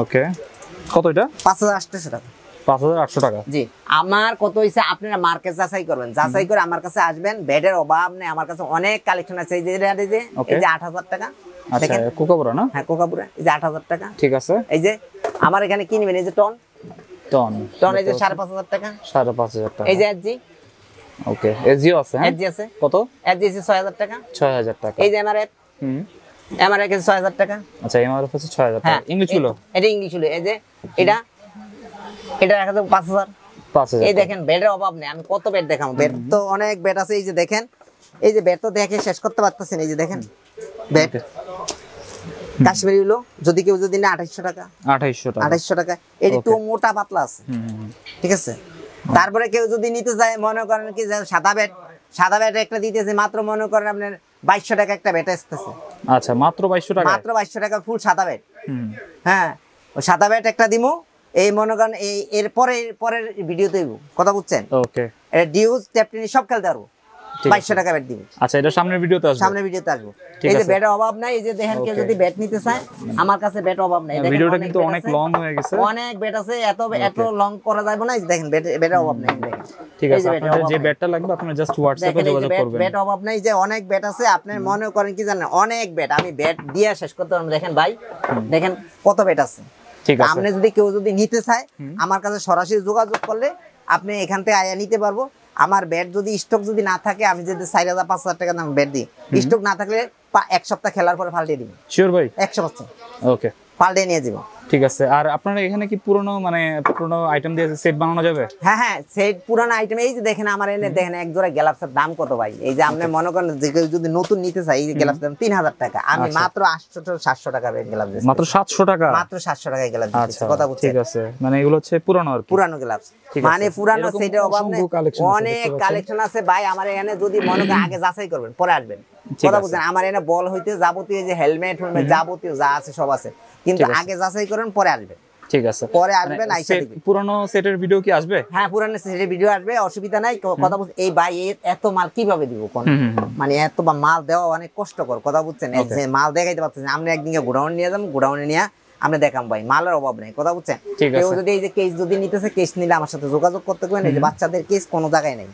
Speaker 1: ওকে। কত এটা?
Speaker 2: 5800 টাকা।
Speaker 1: 5800 টাকা।
Speaker 2: জি। আমার কত হইছে আপনারা মার্কেট যাচাই করবেন, যাচাই করে আমার কাছে আসবেন। বেডের অভাব নেই, আমার কাছে অনেক কালেকশন আছে। এই যে 8000 টাকা।
Speaker 1: আচ্ছা কোকাবুরা না?
Speaker 2: হ্যাঁ কোকাবুরা। এই যে 8000 টাকা।
Speaker 1: ঠিক আছে।
Speaker 2: এই যে আমার এখানে কি নেবেন? এই যে টন এই যে 5500 টাকা।
Speaker 1: 5500 টাকা।
Speaker 2: এই যে এসজি।
Speaker 1: ওকে। এসজিও আছে? হ্যাঁ
Speaker 2: এসজি আছে।
Speaker 1: কত?
Speaker 2: এসজি 6000 টাকা।
Speaker 1: 6000 টাকা।
Speaker 2: এই যে এমআরএফ। এমআরএফ 6000 টাকা।
Speaker 1: আচ্ছা এমআরএফ আছে 6000 টাকা। ইংলিশ হলো?
Speaker 2: এটা ইংলিশ হলো। এই যে এটা রাখা যাবে 5000। এই দেখেন বেডের অভাব নেই। আমি কত বেড দেখাবো? বেড তো অনেক বেড আছে। এই যে দেখেন, এই যে বেড তো দেখে শেষ করতে পারতেছেন। এই যে দেখেন বেড কাশ্মীরি হলো, যদি কেউ যদি না 2800 টাকা। 2800 টাকা। এই একটু মোটা পাতলা আছে। ঠিক আছে। তারপরে কেউ যদি নিতে চায়, মনে করেন কি যে সাদা বেড একটা দিতেছে মাত্র, মনে করেন আপনার 2200 টাকা একটা বেড আসতেছে।
Speaker 1: আচ্ছা মাত্র 2200 টাকা?
Speaker 2: মাত্র 2200 টাকা ফুল সাদা বেড। হ্যাঁ ওই সাদা বেড একটা দিমু। এই মনে করেন এর পরের ভিডিওতে দিব, কথা বুঝছেন?
Speaker 1: ওকে।
Speaker 2: এটা ডিউজ ট্যাপটিনি সব খেলতে পারবো। 2200 টাকা বেড দিব।
Speaker 1: আচ্ছা এটা সামনের ভিডিওতে আসবে?
Speaker 2: সামনের ভিডিওতে আসবো। এই যে বেডের অভাব নাই। এই যে দেখেন কেউ যদি বেড নিতে চায়, আমার কাছে বেড অভাব নাই। দেখেন
Speaker 1: ভিডিওটা কিন্তু অনেক লং হয়ে গেছে।
Speaker 2: অনেক বেড আছে, এত লং করা যাবে না। এই যে দেখেন বেডের অভাব নাই। দেখেন
Speaker 1: ঠিক আছে। আপনাদের যে বেডটা লাগবে আপনারা জাস্ট হোয়াটসঅ্যাপে যোগাযোগ করবেন।
Speaker 2: বেড অভাব নাই। যে অনেক বেড আছে। আপনি মনে করেন কি জানেন, অনেক বেড আমি বেড দিয়ে শেষ করতে পারবো। দেখেন ভাই, দেখেন কত বেড আছে।
Speaker 1: ঠিক আছে।
Speaker 2: আপনি যদি কেউ যদি নিতে চায়, আমার কাছে সরাসরি যোগাযোগ করলে আপনি এখান থেকে আয়া নিতে পারবো। আমার বেড যদি স্টক যদি না থাকে, আমি যদি 4000-5000 টাকা দাম বেড দিই, স্টক না থাকলে 1 সপ্তাহ খেলার পরে পাল্টে দিব।
Speaker 1: শিওর ভাই?
Speaker 2: 100%।
Speaker 1: ওকে।
Speaker 2: পাল্টে নিয়ে যাব।
Speaker 1: ঠিক আছে। আর আপনারা এখানে কি পুরনো আইটেম দিয়ে সেট বানানো যাবে?
Speaker 2: হ্যাঁ সেট পুরানো আইটেম। এই যে দেখেন আমার এনে দেখেন এক জোড়া গ্লাভসের দাম কত ভাই? এই যে আপনি মনে করেন যে কেউ যদি নতুন নিতে চাই, এই যে গ্লাভসের দাম 3000 টাকা। আমি মাত্র 800-700 টাকা গ্লাভস দিচ্ছি।
Speaker 1: মাত্র 700 টাকা?
Speaker 2: মাত্র 700 টাকায় গ্লাভস দিচ্ছি, কথা বুঝছেন?
Speaker 1: ঠিক আছে। মানে এগুলো হচ্ছে পুরানো আর
Speaker 2: পুরানো গ্লাভস, মানে পুরানো সেটের অভাব নেই। অনেক কালেকশন আছে ভাই আমার এখানে। যদি মনে করেন আগে যাচাই করবেন, পরে আসবেন, কথা বুঝছেন? আমার এখানে বল হইতে যাবতীয় যে হেলমেট যাবতীয় যা আছে সব আছে, কিন্তু আগে যাচাই করেন পরে আসবেন।
Speaker 1: ঠিক আছে।
Speaker 2: পরে আসবেন, আইসা দিবেন।
Speaker 1: পুরানো সেটের ভিডিও কি আসবে?
Speaker 2: হ্যাঁ পুরানো সেটের ভিডিও আসবে, অসুবিধা নাই, কথা বুঝছেন? এই ভাই এত মাল কিভাবে দিব কোন? মানে এত মাল দেওয়া অনেক কষ্টকর, কথা বুঝছেন? যে মাল দেখাইতে পারতেছেন, আমরা একদিকে গোডাউন নিয়ে যাবো, গোডাউনে নিয়ে আমরা দেখাম ভাই, মালের অভাব নেই, কথা বুঝছেন? কেউ যদি এই যে কেস যদি নিতেছে, কেস নিলে আমার সাথে যোগাযোগ করতে পারেন। এই যে বাচ্চাদের কেস কোনো জায়গায় নেই।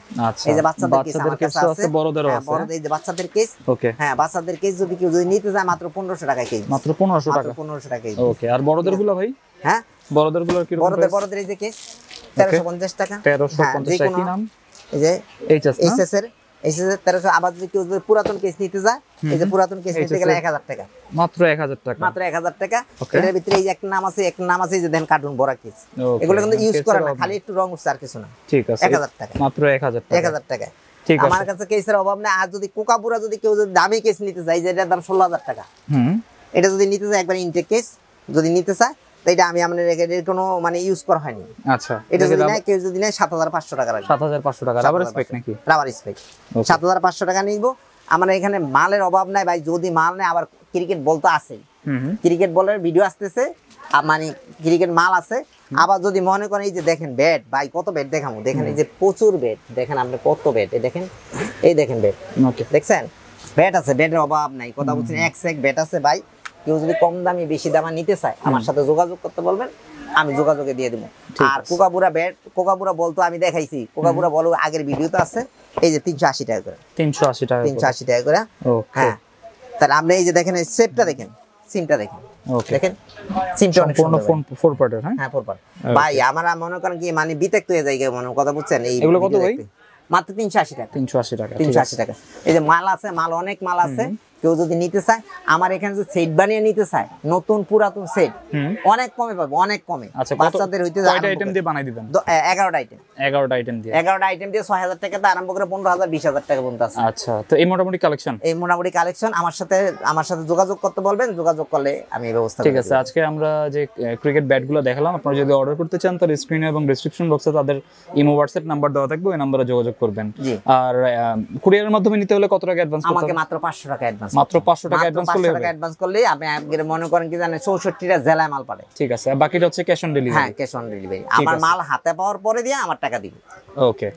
Speaker 2: এই যে বাচ্চাদের কেস আমার কাছে আছে,
Speaker 1: বড়দেরও আছে।
Speaker 2: বড়দের এই যে বাচ্চাদের কেস। ওকে। হ্যাঁ বাচ্চাদের কেস যদি কেউ যদি নিতে যায়, মাত্র 1500 টাকায় কেস।
Speaker 1: মাত্র 1500 টাকা?
Speaker 2: 1500 টাকায়।
Speaker 1: ওকে। আর বড়দের গুলো ভাই?
Speaker 2: হ্যাঁ
Speaker 1: বড়দের গুলো কি রকম?
Speaker 2: বড়দের এই যে কেস 1350 টাকা।
Speaker 1: 1350 টাকা। কি নাম?
Speaker 2: এই যে
Speaker 1: এইচএস
Speaker 2: এর 1300। আবার যদি কেউ যদি পুরাতন কেস নিতে যায়, এই যে পুরাতন কেস নিতে গেলে 1000 টাকা।
Speaker 1: মাত্র 1000 টাকা?
Speaker 2: মাত্র 1000 টাকা। এর ভিতরে এই যে একটা নাম আছে যে দেন কার্টুন বড় কেস, এগুলো কিন্তু ইউজ করে না, খালি একটু রং উঠছে আর কিছু না।
Speaker 1: ঠিক আছে।
Speaker 2: 1000 টাকা।
Speaker 1: মাত্র 1000 টাকা?
Speaker 2: 1000 টাকা।
Speaker 1: ঠিক আছে।
Speaker 2: আমার কাছে কেসের অভাব নেই। আর যদি কোকাপুরা যদি কেউ যদি দামি কেস নিতে চায়, যেটার দাম 16000 টাকা, এটা যদি নিতে চায় একবার ইনটেক কেস যদি নিতে চায়, তো এটা আমি আপনার এর কোনো মানে ইউজ করা হয়নি।
Speaker 1: আচ্ছা।
Speaker 2: এটা যদি না কেউ যদি নেয় 7500 টাকা রাখবে।
Speaker 1: 7500 টাকা রাবার স্পেক নাকি? রাবার
Speaker 2: স্পেক 7500 টাকা নিব। আমার এখানে মালের অভাব নাই ভাই। যদি মাল নেয়, আবার ক্রিকেট বল তো আছে, ক্রিকেট বলের ভিডিও আসতেছে, মানে ক্রিকেট মাল আছে। আবার যদি মনে করেন এই যে দেখেন বেড ভাই, কত বেড দেখাবো, দেখেন এই যে প্রচুর বেড, দেখেন আপনি কত বেড, এই দেখেন, এই দেখেন বেড। ওকে। দেখছেন বেড আছে, বেডের অভাব নাই, কথা বলছেন? এক বেড আছে ভাই। কেউ যদি কম দামি বেশি দামা নিতে চায়, আমার সাথে যোগাযোগ করতে বলবেন, আমি যোগাযোগে দিয়ে দেবো। আর কোকাপুরা বেড, কোকাপুরা বলতো আমি দেখাইছি, কোকাপুরা বলো আগের ভিডিওতে আছে, এই যে 380 টাকা করে,
Speaker 1: 380 টাকা,
Speaker 2: 380 টাকা করে। হ্যাঁ, তাহলে আপনি এই যে দেখেন এই শেপটা দেখেন, সিমটা দেখেন, দেখেন সিমটা অনেক সুন্দর,
Speaker 1: ফোর পার্টের। হ্যাঁ,
Speaker 2: ফোর পার্ট। ভাই আমরা মনে করেন কি মানে বিতেক্ত হয়ে যায় মনে কথা বুঝছেন। এই
Speaker 1: এগুলো কত ভাই?
Speaker 2: মাত্র 380 টাকা,
Speaker 1: 380 টাকা,
Speaker 2: 380 টাকা। এই যে মাল আছে, মাল অনেক মাল আছে। কেউ যদি নিতে চায়, আমার এখানে যে সেট বানিয়ে নিতে চায়, নতুন পুরাতন সেট অনেক কমে পাবো, অনেক কমে।
Speaker 1: আচ্ছা,
Speaker 2: বাচ্চাদের হইতে
Speaker 1: কয়টা আইটেম দিয়ে বানাই দিবেন?
Speaker 2: 11টা আইটেম,
Speaker 1: 11টা আইটেম দিয়ে,
Speaker 2: 11টা আইটেম দিয়ে 6000 টাকা থেকে আরম্ভ করে 15000 20000 টাকা পর্যন্ত আছে।
Speaker 1: আচ্ছা, তো এই মোটামুটি কালেকশন,
Speaker 2: এই মোটামুটি কালেকশন। আমার সাথে যোগাযোগ করতে বলবেন, যোগাযোগ করলে আমি ব্যবস্থা
Speaker 1: ঠিক আছে। আজকে আমরা যে ক্রিকেট ব্যাটগুলো দেখালাম, আপনারা যদি অর্ডার করতে চান তার স্ক্রিনে এবং ডেসক্রিপশন বক্সে তাদের ইমো হোয়াটসঅ্যাপ নাম্বার দেওয়া থাকবে, ওই নম্বরে যোগাযোগ করবেন। আর কুরিয়ারের মাধ্যমে নিতে হলে কত টাকা অ্যাডভান্স করতে হবে?
Speaker 2: আমাকে মাত্র 500 টাকা অ্যাডভান্স,
Speaker 1: মাত্র 500 টাকা
Speaker 2: অ্যাডভান্স করলে আপনি মনে করেন কি জানেন 64টা জেলায় মাল পাঠায়।
Speaker 1: ঠিক আছে, বাকিটা হচ্ছে ক্যাশ অন ডেলিভারি।
Speaker 2: হ্যাঁ, ক্যাশ অন ডেলিভারি। আমার মাল হাতে পাওয়ার পরে দিয়ে আমার টাকা দিবেন।
Speaker 1: ওকে,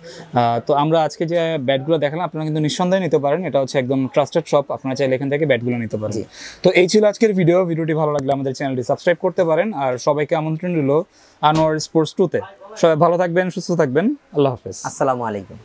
Speaker 1: তো আমরা আজকে যে ব্যাটগুলো দেখালাম আপনারা কিন্তু নিঃসন্দেহে নিতে পারেন, এটা হচ্ছে একদম ট্রাস্টেড শপ, আপনারা চাইলে এখান থেকে ব্যাটগুলো নিতে পারেন। তো এই ছিল আজকের ভিডিওটি ভালো লাগলে আমাদের চ্যানেলটি সাবস্ক্রাইব করতে পারেন। আর সবাইকে আমন্ত্রণ রইল আনোয়ার স্পোর্টস 2 তে। সবাই ভালো থাকবেন, সুস্থ থাকবেন, আল্লাহ হাফেজ,
Speaker 2: আসসালামু আলাইকুম।